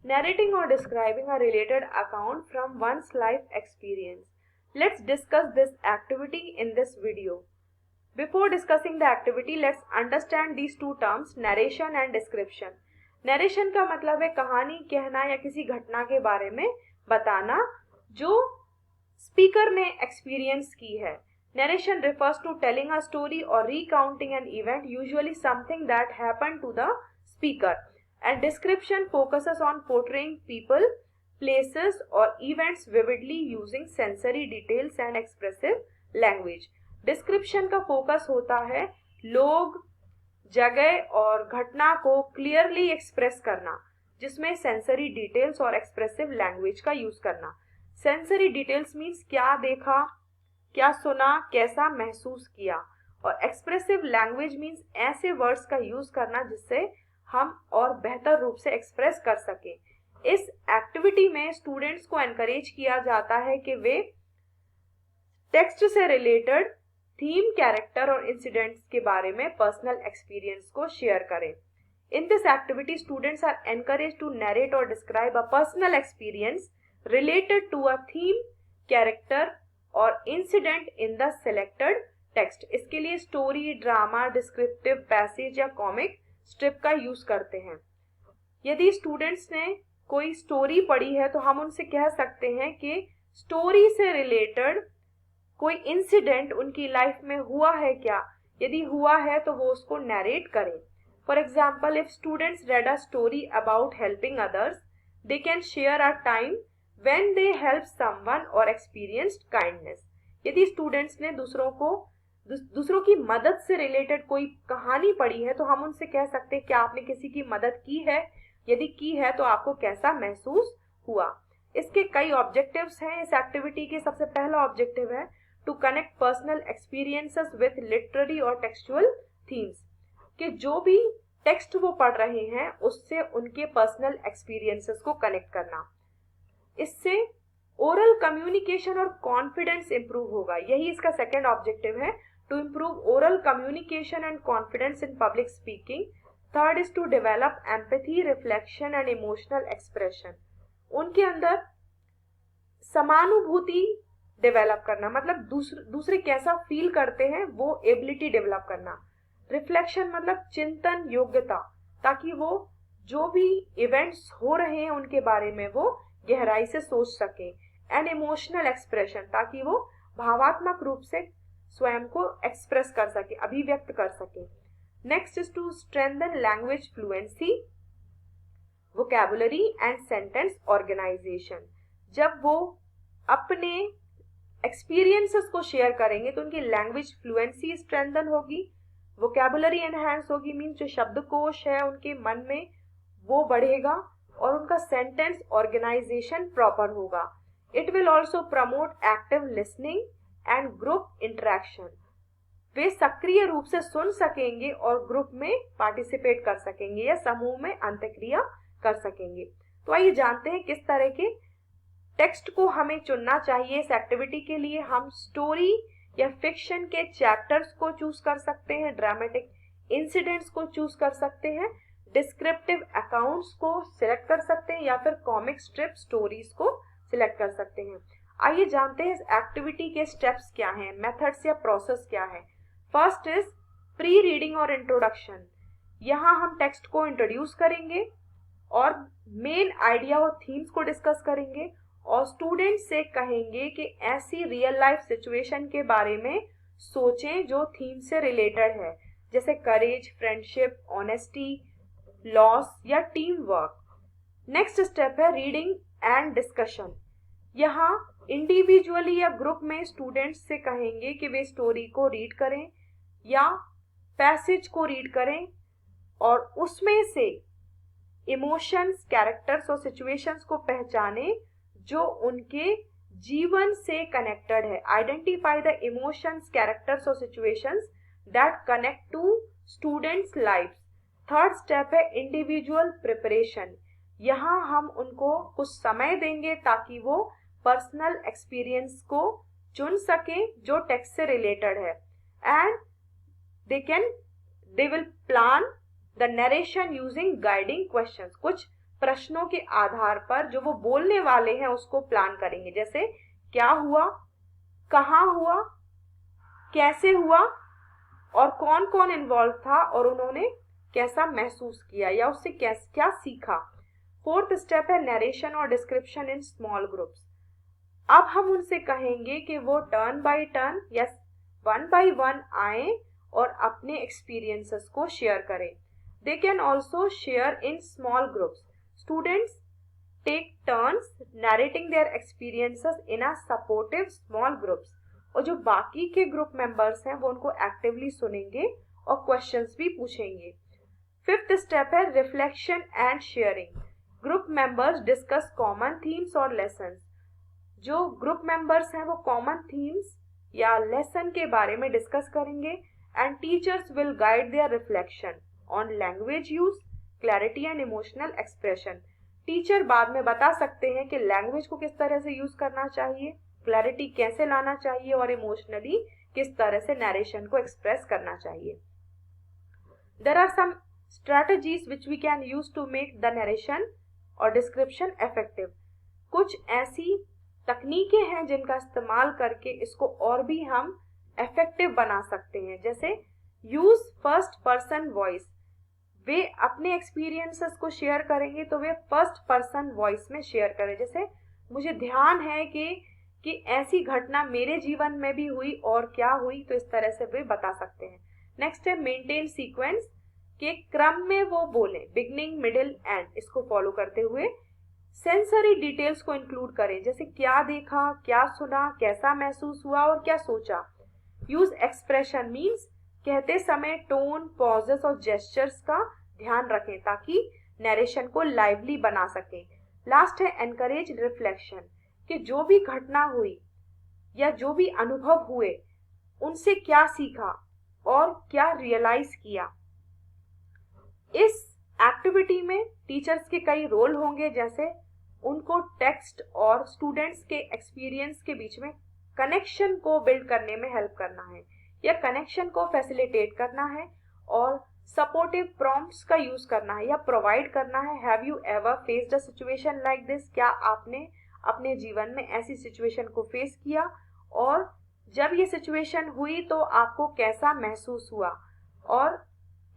narrating or describing a related account from one's life experience. Let's discuss this activity in this video. Before discussing the activity, let's understand these two terms, narration and description. Narration का मतलब है कहानी कहना या किसी घटना के बारे में बताना जो स्पीकर ने एक्सपीरियंस की है. Narration refers to telling a story or recounting an event, usually something that happened to the speaker. And description focuses on portraying people, places or events vividly using sensory details and expressive language. Description का focus होता है लोग, जगह और घटना को clearly express करना, जिसमें सेंसरी डिटेल्स और एक्सप्रेसिव लैंग्वेज का यूज करना. सेंसरी डिटेल्स मीन्स क्या देखा, क्या सुना, कैसा महसूस किया, और एक्सप्रेसिव लैंग्वेज मीन्स ऐसे वर्ड्स का यूज करना जिससे हम और बेहतर रूप से एक्सप्रेस कर सकें. इस एक्टिविटी में स्टूडेंट्स को एनकरेज किया जाता है कि वे टेक्स्ट से रिलेटेड थीम, कैरेक्टर और इंसिडेंट्स के बारे में पर्सनल एक्सपीरियंस को शेयर करें. In this activity students are encourage to narrate और describe a personal experience related to a theme, character और incident in the selected text. इसके लिए स्टोरी, ड्रामा, डिस्क्रिप्टिव पैसेज या कॉमिक स्ट्रिप का use करते हैं. यदि स्टूडेंट्स ने कोई स्टोरी पढ़ी है तो हम उनसे कह सकते हैं कि स्टोरी से रिलेटेड कोई इंसिडेंट उनकी लाइफ में हुआ है क्या, यदि हुआ है तो वो उसको नरेट करें. For example, if students red a story about helping others, they can share a time when they help someone और एक्सपीरियंस्ड काइंडनेस. यदि स्टूडेंट्स ने दूसरों की मदद से रिलेटेड कोई कहानी पढ़ी है तो हम उनसे कह सकते हैं कि आपने किसी की मदद की है, यदि की है तो आपको कैसा महसूस हुआ. इसके कई ऑब्जेक्टिव्स हैं इस एक्टिविटी के. सबसे पहला ऑब्जेक्टिव है to connect personal experiences with literary और टेक्सचुअल थीम्स, कि जो भी टेक्स्ट वो पढ़ रहे हैं उससे उनके पर्सनल एक्सपीरियंसेस को कनेक्ट करना. इससे ओरल कम्युनिकेशन और कॉन्फिडेंस इंप्रूव होगा. यही इसका सेकेंड ऑब्जेक्टिव है, to improve oral communication and confidence in public speaking. Third is to develop empathy, reflection and emotional expression. उनके अंदर समानुभूति डेवलप करना, मतलब दूसरे कैसा फील करते हैं वो एबिलिटी डेवलप करना. रिफ्लेक्शन मतलब चिंतन योग्यता, ताकि वो जो भी इवेंट्स हो रहे हैं उनके बारे में वो गहराई से सोच सके. एंड इमोशनल एक्सप्रेशन, ताकि वो भावात्मक रूप से स्वयं को एक्सप्रेस कर सके, अभिव्यक्त कर सके. Next is to strengthen language fluency, vocabulary and sentence organisation. जब वो अपने एक्सपीरियंसेस को शेयर करेंगे तो उनकी लैंग्वेज फ्लुएंसी स्ट्रेंथन होगी, वोकैबुलरी एनहांस होगी, मीन्स जो शब्दकोश है उनके मन में वो बढ़ेगा, और उनका सेंटेंस ऑर्गेनाइजेशन प्रॉपर होगा. It will also promote active listening and group interaction. वे सक्रिय रूप से सुन सकेंगे और ग्रुप में पार्टिसिपेट कर सकेंगे या समूह में अंतःक्रिया कर सकेंगे. तो आइए जानते हैं किस तरह के टेक्स्ट को हमें चुनना चाहिए इस एक्टिविटी के लिए. हम स्टोरी या फिक्शन के चैप्टर्स को चूज कर सकते हैं, ड्रामेटिक इंसिडेंट्स को चूज कर सकते हैं, डिस्क्रिप्टिव अकाउंट्स को सिलेक्ट कर सकते हैं या फिर कॉमिक स्ट्रिप स्टोरीज को सिलेक्ट कर सकते हैं. आइए जानते हैं इस एक्टिविटी के स्टेप्स क्या हैं, मेथड्स या प्रोसेस क्या है. फर्स्ट इज प्री रीडिंग और इंट्रोडक्शन. यहाँ हम टेक्स्ट को इंट्रोड्यूस करेंगे और मेन आइडिया और थीम्स को डिस्कस करेंगे और स्टूडेंट से कहेंगे कि ऐसी रियल लाइफ सिचुएशन के बारे में सोचें जो थीम से रिलेटेड है, जैसे करेज, फ्रेंडशिप, ऑनेस्टी, लॉस या टीम वर्क. नेक्स्ट स्टेप है रीडिंग एंड डिस्कशन. यहाँ इंडिविजुअली या ग्रुप में स्टूडेंट्स से कहेंगे कि वे स्टोरी को रीड करें या पैसेज को रीड करें और उसमें से इमोशंस, कैरेक्टर्स और सिचुएशंस को पहचानें जो उनके जीवन से कनेक्टेड है. आइडेंटिफाई द इमोशंस, कैरेक्टर्स और situations that connect to students life. Third step है इंडिविजुअल प्रिपरेशन. यहाँ हम उनको कुछ समय देंगे ताकि वो पर्सनल एक्सपीरियंस को चुन सकें जो टेक्स्ट से रिलेटेड है. And they will plan the narration using guiding questions. कुछ प्रश्नों के आधार पर जो वो बोलने वाले हैं उसको प्लान करेंगे। जैसे क्या हुआ, कहाँ हुआ, कैसे हुआ और कौन कौन इन्वॉल्व था और उन्होंने कैसा महसूस किया या उससे क्या सीखा। फोर्थ स्टेप है नरेशन और डिस्क्रिप्शन इन स्मॉल ग्रुप्स। अब हम उनसे कहेंगे कि वो टर्न बाय टर्न या वन बाय वन आए और अपने एक्सपीरियंसेस को शेयर करें। They can also share in small groups. Students take turns narrating their experiences in a supportive small groups, और जो बाकी के ग्रुप मेंबर्स हैं वो उनको एक्टिवली सुनेंगे और क्वेश्चंस भी पूछेंगे। फिफ्थ स्टेप है reflection and sharing. Group members discuss common themes और लेसन्स। जो ग्रुप मेंबर्स हैं वो कॉमन थीम्स या लेसन के बारे में डिस्कस करेंगे and teachers will guide there reflection on language use, clarity and emotional expression. Teacher बाद में बता सकते हैं कि लैंग्वेज को किस तरह से यूज करना चाहिए, क्लैरिटी कैसे लाना चाहिए और इमोशनली किस तरह से नरेशन को एक्सप्रेस करना चाहिए। There are some strategies which we can use to make the narration और डिस्क्रिप्शन इफेक्टिव। कुछ ऐसी तकनीकें हैं जिनका इस्तेमाल करके इसको और भी हम इफेक्टिव बना सकते हैं। जैसे यूज फर्स्ट पर्सन वॉइस। वे अपने एक्सपीरियंसेस को शेयर करेंगे तो वे फर्स्ट पर्सन वॉइस में शेयर करें। जैसे मुझे ध्यान है कि ऐसी घटना मेरे जीवन में भी हुई और क्या हुई, तो इस तरह से वे बता सकते हैं। नेक्स्ट है मेंटेन सीक्वेंस, के क्रम में वो बोले, बिगनिंग मिडिल एंड, इसको फॉलो करते हुए सेंसरी डिटेल्स को इंक्लूड करें। जैसे क्या देखा, क्या सुना, कैसा महसूस हुआ और क्या सोचा। यूज एक्सप्रेशन मीन्स कहते समय टोन, पॉजेस और जेस्चर्स का ध्यान रखें ताकि नरेशन को लाइवली बना सकें। लास्ट है एनकरेज रिफ्लेक्शन, कि जो भी घटना हुई या जो भी अनुभव हुए उनसे क्या सीखा और क्या रियलाइज किया। इस एक्टिविटी में टीचर्स के कई रोल होंगे, जैसे उनको टेक्स्ट और स्टूडेंट्स के एक्सपीरियंस के बीच में कनेक्शन को बिल्ड करने में हेल्प करना है या कनेक्शन को फैसिलिटेट करना है और सपोर्टिव प्रॉम्प्ट्स का यूज करना है या प्रोवाइड करना है। Have you ever faced a situation like this? क्या आपने अपने जीवन में ऐसी सिचुएशन को फेस किया और जब ये सिचुएशन हुई तो आपको कैसा महसूस हुआ। और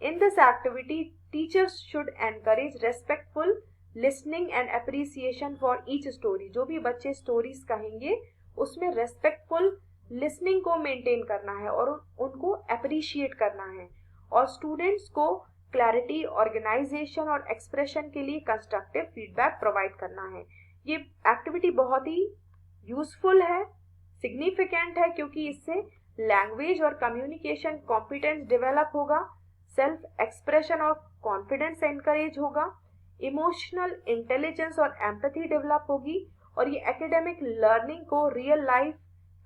इन this activity teachers should encourage respectful listening and appreciation for each story. जो भी बच्चे स्टोरीज कहेंगे उसमें रेस्पेक्टफुल लिसनिंग को मेंटेन करना है और उनको अप्रिशिएट करना है, और स्टूडेंट्स को क्लैरिटी, ऑर्गेनाइजेशन और एक्सप्रेशन के लिए कंस्ट्रक्टिव फीडबैक प्रोवाइड करना है। ये एक्टिविटी बहुत ही यूजफुल है, सिग्निफिकेंट है, क्योंकि इससे लैंग्वेज और कम्युनिकेशन कॉम्पिटेंस डेवलप होगा, सेल्फ एक्सप्रेशन और कॉन्फिडेंस एनकरेज होगा, इमोशनल इंटेलिजेंस और एम्पैथी डेवलप होगी, और ये एकेडमिक लर्निंग को रियल लाइफ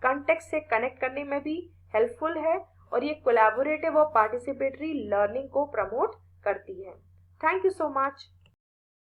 कंटेक्स्ट से कनेक्ट करने में भी हेल्पफुल है, और ये कोलैबोरेटिव और पार्टिसिपेटरी लर्निंग को प्रमोट करती है। Thank you so much.